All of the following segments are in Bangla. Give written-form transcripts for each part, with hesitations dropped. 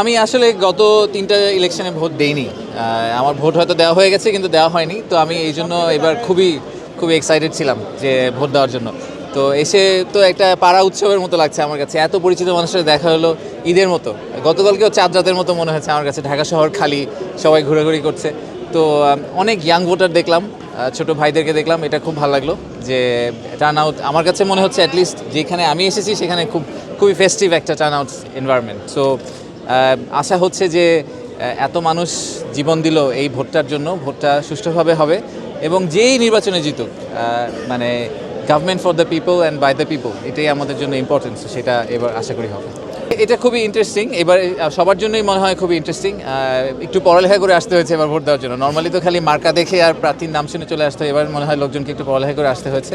আমি আসলে গত 3টা ইলেকশনে ভোট দেইনি। আমার ভোট হয়তো দেওয়া হয়ে গেছে কিন্তু দেওয়া হয়নি। তো আমি এই জন্য এবার খুবই এক্সাইটেড ছিলাম যে ভোট দেওয়ার জন্য। তো এসে তো একটা পাড়া উৎসবের মতো লাগছে আমার কাছে। এত পরিচিত মানুষের দেখা হলো, ঈদের মতো। গতকালকেও চাঁদ রাতের মতো মনে হয়েছে আমার কাছে। ঢাকা শহর খালি, সবাই ঘোরাঘুরি করছে। তো অনেক ইয়াং ভোটার দেখলাম, ছোট ভাইদেরকে দেখলাম, এটা খুব ভালো লাগলো যে টার্ন আউট। আমার কাছে মনে হচ্ছে অ্যাটলিস্ট যেখানে আমি এসেছি সেখানে খুবই ফেস্টিভ একটা টার্ন আউট এনভায়রনমেন্ট। সো আশা হচ্ছে যে এত মানুষ জীবন দিল এই ভোটটার জন্য, ভোটটা সুষ্ঠুভাবে হবে এবং যেই নির্বাচনে জিতুক, মানে government for the people and by the people, এটাই আমাদের জন্য ইম্পর্টেন্স। সেটা এবার আশা করি হবে। এটা খুবই ইন্টারেস্টিং, এবার সবার জন্যই মনে হয় খুবই ইন্টারেস্টিং। একটু পড়ালেখা করে আসতে হয়েছে এবার ভোট দেওয়ার জন্য। নর্মালি তো খালি মার্কা দেখে আর প্রার্থীর নাম শুনে চলে আসতে হয়, এবার মনে হয় লোকজনকে একটু পড়ালেখা করে আসতে হয়েছে।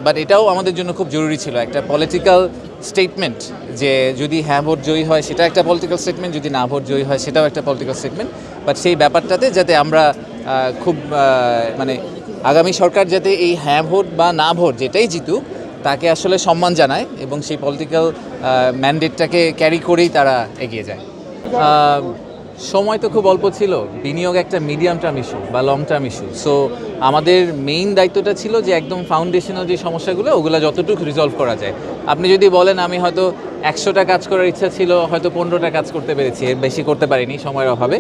বাট এটাও আমাদের জন্য খুব জরুরি ছিল, একটা পলিটিক্যাল স্টেটমেন্ট, যে যদি হ্যাঁ ভোট জয়ী হয় সেটা একটা পলিটিক্যাল স্টেটমেন্ট, যদি না ভোট জয়ী হয় সেটাও একটা পলিটিক্যাল স্টেটমেন্ট। বাট সেই ব্যাপারটাতে যাতে আমরা খুব মানে আগামী সরকার যাতে এই হ্যাঁ ভোট বা না ভোট যেটাই জিতুক তাকে আসলে সম্মান জানায় এবং সেই পলিটিক্যাল ম্যান্ডেটটাকে ক্যারি করেই তারা এগিয়ে যায়। সময় তো খুব অল্প ছিল, বিনিয়োগ একটা মিডিয়াম টার্ম ইস্যু বা লং টার্ম ইস্যু। সো আমাদের মেইন দায়িত্বটা ছিল যে একদম ফাউন্ডেশনাল যে সমস্যাগুলো ওগুলো যতটুকু রিজলভ করা যায়। আপনি যদি বলেন আমি হয়তো 100টা কাজ করার ইচ্ছা ছিল, হয়তো 15টা কাজ করতে পেরেছি, এর বেশি করতে পারিনি সময়ের অভাবে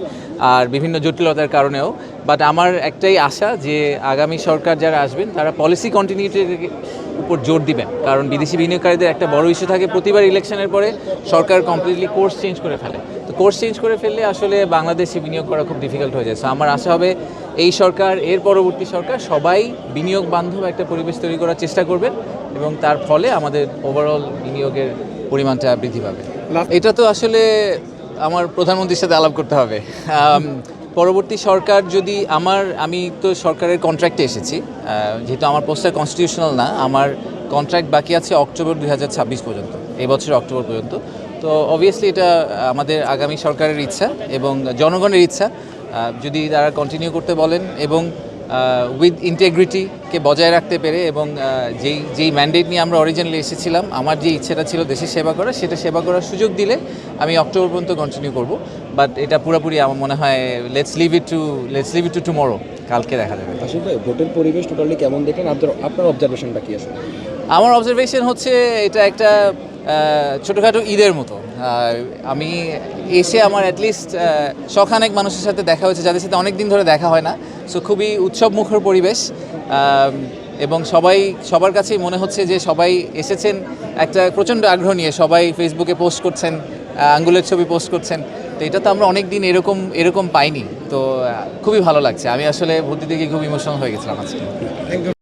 আর বিভিন্ন জটিলতার কারণেও। বাট আমার একটাই আশা যে আগামী সরকার যারা আসবেন তারা পলিসি কন্টিনিউটির উপর জোর দিবেন, কারণ বিদেশি বিনিয়োগকারীদের একটা বড় ইস্যু থাকে প্রতিবার ইলেকশনের পরে সরকার কমপ্লিটলি কোর্স চেঞ্জ করে ফেলে। তো কোর্স চেঞ্জ করে ফেললে আসলে বাংলাদেশে বিনিয়োগ করা খুব ডিফিকাল্ট হয়ে যায়। সো আমার আশা হবে এই সরকার, এর পরবর্তী সরকার সবাই বিনিয়োগ বান্ধব একটা পরিবেশ তৈরি করার চেষ্টা করবেন এবং তার ফলে আমাদের ওভারঅল বিনিয়োগের পরিমাণটা বৃদ্ধি পাবে। এটা তো আসলে আমার প্রধানমন্ত্রীর সাথে আলাপ করতে হবে। পরবর্তী সরকার যদি আমি তো সরকারের কন্ট্রাক্টে এসেছি, যেহেতু আমার পোস্টটা কনস্টিটিউশনাল না, আমার কন্ট্রাক্ট বাকি আছে অক্টোবর 2026 পর্যন্ত, এই বছর অক্টোবর পর্যন্ত। তো অবভিয়াসলি এটা আমাদের আগামী সরকারের ইচ্ছা এবং জনগণের ইচ্ছা, যদি তারা কন্টিনিউ করতে বলেন এবং উইথ ইন্টিগ্রিটিকে বজায় রাখতে পেরে এবং যেই ম্যান্ডেট নিয়ে আমরা অরিজিনালি এসেছিলাম, আমার যে ইচ্ছেটা ছিল দেশের সেবা করা, সেটা সেবা করার সুযোগ দিলে আমি অক্টোবর পর্যন্ত কন্টিনিউ করব। বাট এটা পুরোপুরি আমার মনে হয় let's leave it to tomorrow, কালকে দেখা যাবে। আসলে ভাই, ভোটের পরিবেশ টোটালি কেমন দেখলেন? আপনার অবজারভেশনটা কি আসলে? আমার অবজারভেশন হচ্ছে এটা একটা ছোটোখাটো ঈদের মতো। আমি এসে আমার অ্যাটলিস্ট শখানেক মানুষের সাথে দেখা হয়েছে যাদের সাথে অনেক দিন ধরে দেখা হয় না। সো খুবই উৎসবমুখর পরিবেশ এবং সবার কাছেই মনে হচ্ছে যে সবাই এসেছেন একটা প্রচণ্ড আগ্রহ নিয়ে। সবাই ফেসবুকে পোস্ট করছেন, আঙ্গুলের ছবি পোস্ট করছেন। তো এটা তো আমরা অনেক দিন এরকম পাইনি। তো খুবই ভালো লাগছে। আমি আসলে ভোট দিতে গিয়ে খুব ইমোশনাল হয়ে গেছিলাম আজকে।